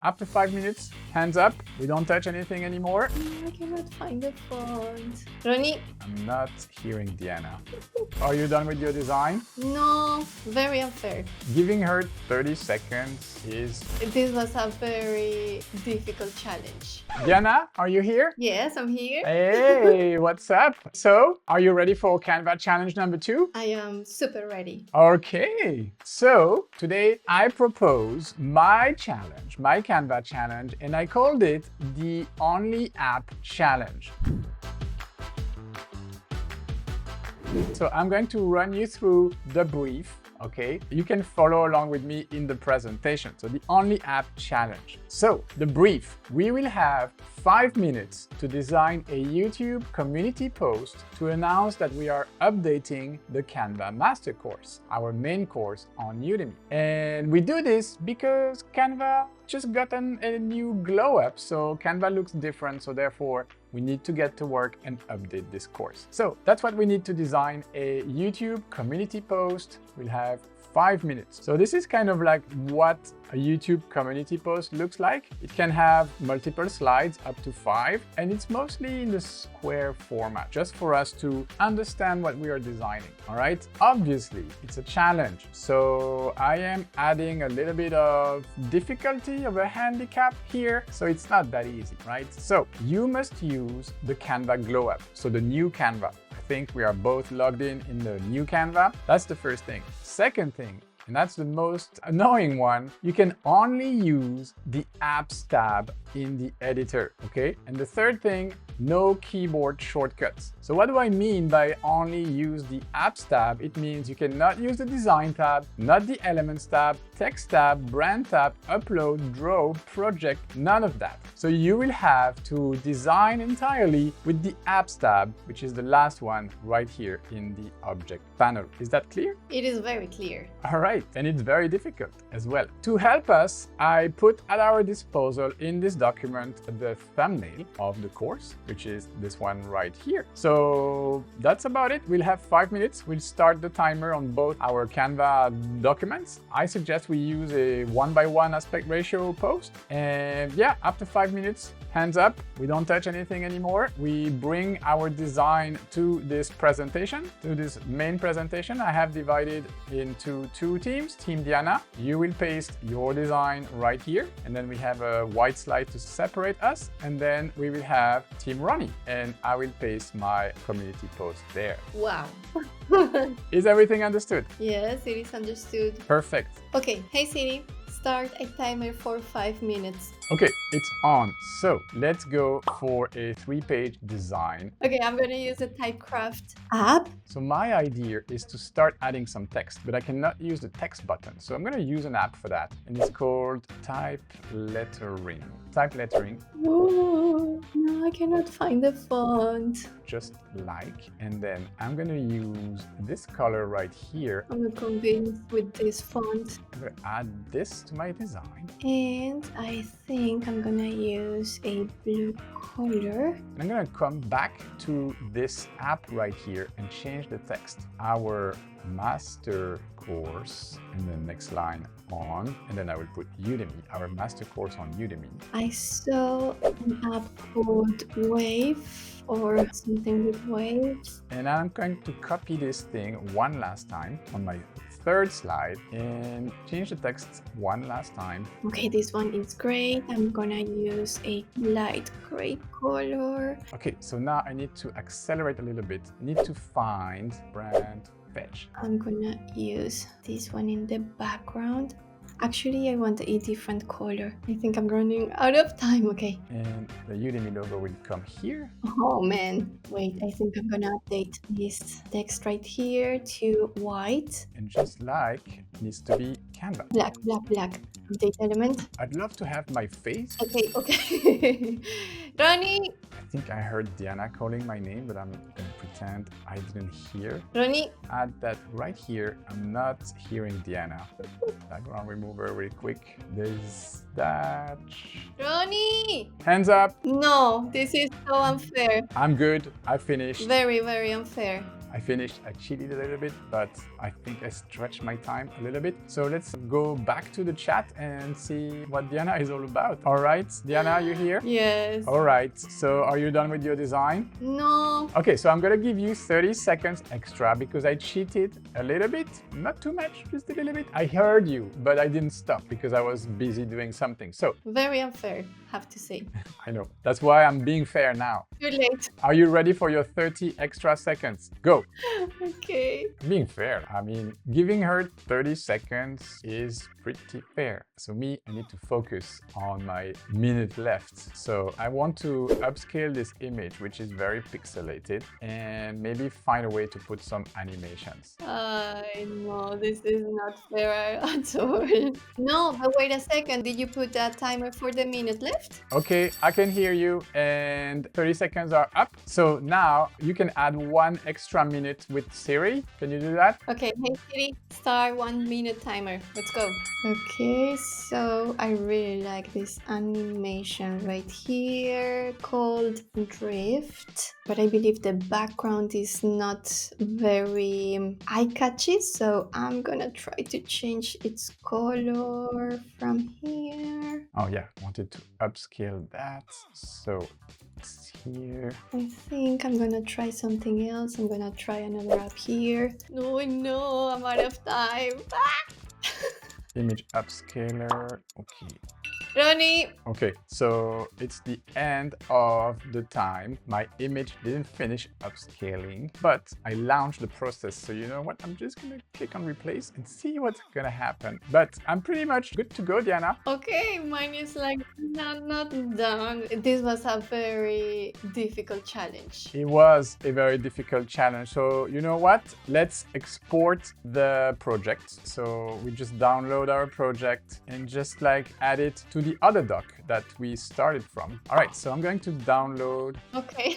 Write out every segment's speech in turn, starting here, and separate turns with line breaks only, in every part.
After 5 minutes, hands up. We don't touch anything anymore.
I cannot find the font. Ronny?
I'm not hearing Diana. Are you done with your design?
No, very unfair.
Giving her 30 seconds is...
This was a very difficult challenge.
Diana, are you here?
Yes, I'm here.
Hey, what's up? So, are you ready for Canva challenge number 2?
I am super ready.
Okay, so today I propose my challenge, my Canva challenge, and I called it the Only App Challenge. So I'm going to run you through the brief. Okay, you can follow along with me in the presentation. So the Only App Challenge. So the brief, we will have 5 minutes to design a YouTube community post to announce that we are updating the Canva Master Course, our main course on Udemy. And we do this because Canva just got a new glow up, so Canva looks different, so therefore we need to get to work and update this course. So that's what we need to design, a YouTube community post. We'll have 5 minutes. So this is kind of like what a YouTube community post looks like. It can have multiple slides, up to 5, and it's mostly in the square format, just for us to understand what we are designing, all right? Obviously, it's a challenge, so I am adding a little bit of difficulty, of a handicap here, so it's not that easy, right? So you must use the Canva Glow Up, so the new Canva. I think we are both logged in the new Canva. That's the first thing. Second thing, and that's the most annoying one, you can only use the Apps tab in the editor, okay? And the third thing, no keyboard shortcuts. So what do I mean by only use the Apps tab? It means you cannot use the Design tab, not the Elements tab, Text tab, Brand tab, Upload, Draw, Project, none of that. So you will have to design entirely with the Apps tab, which is the last one right here in the Object panel. Is that clear?
It is very clear.
All right, and it's very difficult as well. To help us, I put at our disposal in this document the thumbnail of the course, which is this one right here. So that's about it. We'll have 5 minutes. We'll start the timer on both our Canva documents. I suggest we use a 1:1 aspect ratio post. And yeah, after 5 minutes, hands up. We don't touch anything anymore. We bring our design to this presentation, to this main presentation. I have divided into 2 teams. Team Diana, you will paste your design right here. And then we have a white slide to separate us. And then we will have Team Ronny, and I will paste my community post there.
Wow.
Is everything understood?
Yes, it is understood.
Perfect.
Okay, hey Siri, start a timer for 5 minutes.
Okay, it's on. So let's go for a 3-page design.
Okay, I'm gonna use the Typecraft app.
So my idea is to start adding some text, but I cannot use the text button. So I'm gonna use an app for that, and it's called Type Lettering. Type Lettering.
Oh, no, I cannot find the font.
Just like, and then I'm gonna use this color right here.
I'm not convinced with this font.
I'm gonna add this to my design.
And I think I'm gonna use a blue color.
And I'm gonna come back to this app right here and change the text. Our master course, and then next line on, and then I will put Udemy, our master course on Udemy.
I saw an app called Wave or something with waves.
And I'm going to copy this thing one last time on my 3rd slide and change the text one last time.
Okay, this one is great. I'm gonna use a light gray color.
Okay, so now I need to accelerate a little bit. I need to find brand fetch.
I'm gonna use this one in the background. Actually, I want a different color. I think I'm running out of time. Okay.
And the Udemy logo will come here.
Oh man, wait, I think I'm gonna update this text right here to white.
And just like, it needs to be Canva.
Black, black, black. Update element.
I'd love to have my face.
Okay, okay. Ronny!
I think I heard Diana calling my name, but I'm gonna pretend I didn't hear.
Ronny!
Add that right here. I'm not hearing Diana. Background remover really quick. There's that.
Ronny!
Hands up.
No, this is so unfair.
I'm good. I finished.
Very, very unfair.
I finished. I cheated a little bit, but I think I stretched my time a little bit. So let's go back to the chat and see what Diana is all about. All right, Diana, are you here?
Yes.
All right, so are you done with your design?
No.
Okay, so I'm gonna give you 30 seconds extra because I cheated a little bit, not too much, just a little bit. I heard you, but I didn't stop because I was busy doing something. So,
Very unfair, have to say.
I know, that's why I'm being fair now.
Too late.
Are you ready for your 30 extra seconds? Go.
Okay.
Being fair, I mean, giving her 30 seconds is pretty fair. So me, I need to focus on my minute left. So I want to upscale this image, which is very pixelated, and maybe find a way to put some animations.
I know this is not fair at all. No, but wait a second. Did you put a timer for the minute left?
Okay, I can hear you, and 30 seconds are up. So now you can add 1 extra minute with Siri. Can you do that?
Okay, hey Siri, start 1 minute timer. Let's go. Okay, so I really like this animation right here called Drift, but I believe the background is not very eye-catchy, so I'm gonna try to change its color from here.
Oh yeah, wanted to upscale that. So it's here.
I think I'm gonna try something else. I'm gonna try another app here. No, I'm out of time.
Image upscaler. Okay.
Ronnie!
Okay, so it's the end of the time. My image didn't finish upscaling, but I launched the process. So you know what? I'm just gonna click on replace and see what's gonna happen. But I'm pretty much good to go, Diana.
Okay, mine is like not done. This was a very difficult challenge.
It was a very difficult challenge. So you know what? Let's export the project. So we just download our project and just like add it to the other doc that we started from. All right, so I'm going to download.
Okay.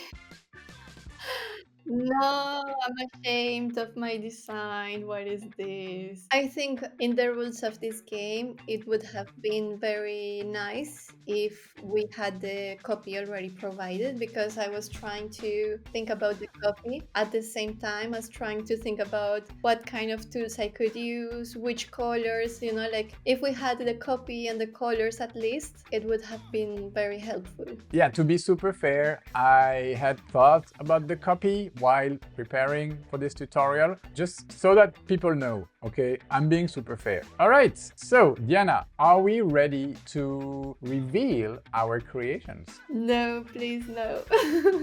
No, I'm ashamed of my design. What is this? I think in the rules of this game, it would have been very nice if we had the copy already provided, because I was trying to think about the copy at the same time as trying to think about what kind of tools I could use, which colors, like if we had the copy and the colors at least, it would have been very helpful.
Yeah, to be super fair, I had thought about the copy while preparing for this tutorial, just so that people know, okay? I'm being super fair. All right, so Diana, are we ready to reveal our creations?
No, please, no.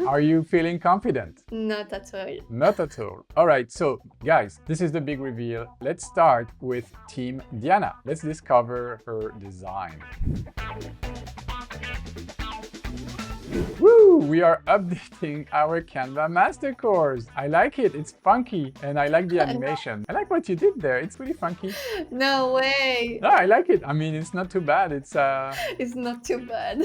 Are you feeling confident?
Not at all.
Not at all. All right, so guys, this is the big reveal. Let's start with Team Diana. Let's discover her design. Woo! We are updating our Canva Master Course. I like it. It's funky and I like the animation. I like what you did there. It's pretty funky.
No way.
No, I like it. I mean, it's not too bad. It's
not too bad.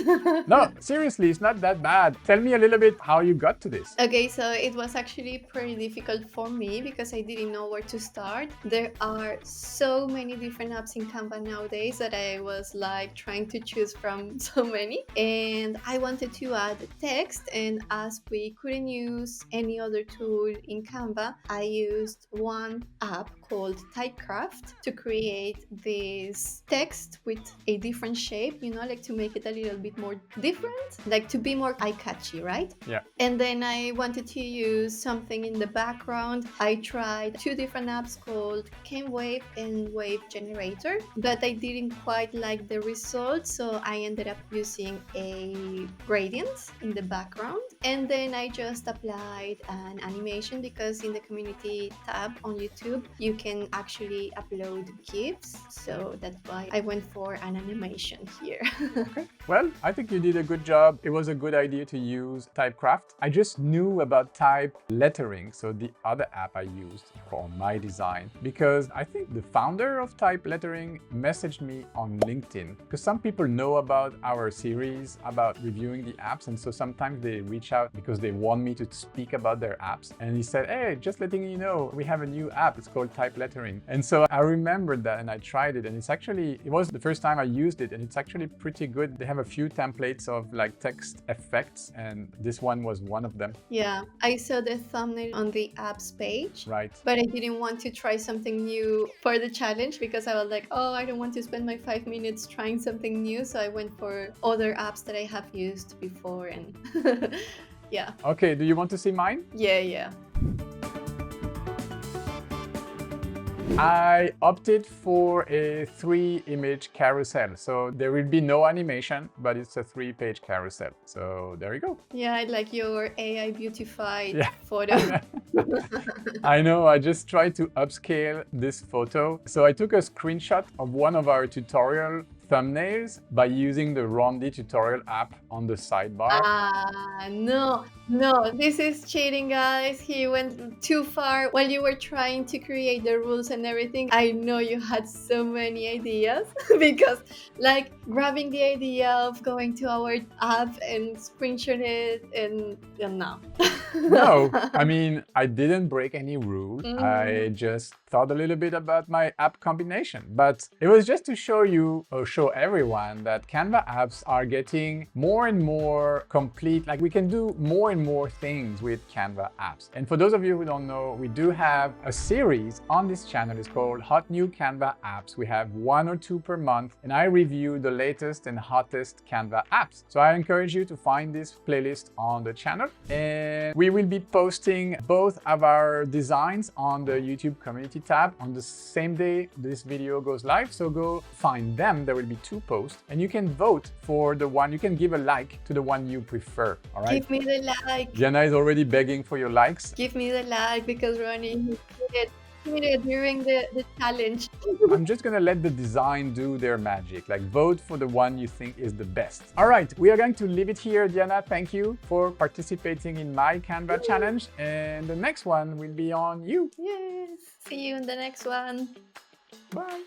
No, seriously, it's not that bad. Tell me a little bit how you got to this.
Okay, so it was actually pretty difficult for me because I didn't know where to start. There are so many different apps in Canva nowadays that I was like trying to choose from so many, and I wanted to add text, and as we couldn't use any other tool in Canva, I used one app called Typecraft to create this text with a different shape, like to make it a little bit more different, like to be more eye-catchy, right?
Yeah.
And then I wanted to use something in the background. I tried 2 different apps called Canva and Wave Generator, but I didn't quite like the results, so I ended up using a gradient in the background, and then I just applied an animation because in the community tab on YouTube you can actually upload GIFs, so that's why I went for an animation here.
Okay. Well, I think you did a good job. It was a good idea to use Typecraft. I just knew about type lettering, so the other app I used for my design, because I think the founder of type lettering messaged me on LinkedIn, because some people know about our series about reviewing the apps, and so sometimes they reach out because they want me to speak about their apps. And he said, hey, just letting you know, we have a new app. It's called type lettering. And so I remembered that and I tried it, and it was the first time I used it, and it's actually pretty good. They have a few templates of like text effects, and this one was one of them.
Yeah, I saw the thumbnail on the apps page,
Right.
but I didn't want to try something new for the challenge because I was like, oh, I don't want to spend my 5 minutes trying something new. So I went for other apps that I have used before, and yeah.
Okay, do you want to see mine?
Yeah.
I opted for a 3-image carousel. So there will be no animation, but it's a 3-page carousel. So there you go.
Yeah, I like your AI beautified
Yeah.
photo.
I know, I just tried to upscale this photo. So I took a screenshot of one of our tutorial thumbnails by using the Ronny tutorial app on the sidebar.
No, this is cheating, guys. He went too far while you were trying to create the rules and everything. I know you had so many ideas because like grabbing the idea of going to our app and screenshot it and no.
No, I mean, I didn't break any rule. I just thought a little bit about my app combination, but it was just to show you or show everyone that Canva apps are getting more and more complete. Like we can do more and more things with Canva apps. And for those of you who don't know, we do have a series on this channel. It's called Hot New Canva Apps. We have 1 or 2 per month, and I review the latest and hottest Canva apps. So I encourage you to find this playlist on the channel, and we will be posting both of our designs on the YouTube community tab on the same day this video goes live. So go find them. There will be 2 posts, and you can vote for the one, you can give a like to the one you prefer. All right.
Give me the like.
Diana is already begging for your likes.
Give me the like because Ronny did it during the challenge.
I'm just gonna let the design do their magic. Like vote for the one you think is the best. All right, we are going to leave it here. Diana, thank you for participating in my Canva challenge, and the next one will be on you.
Yes. See you in the next one.
Bye.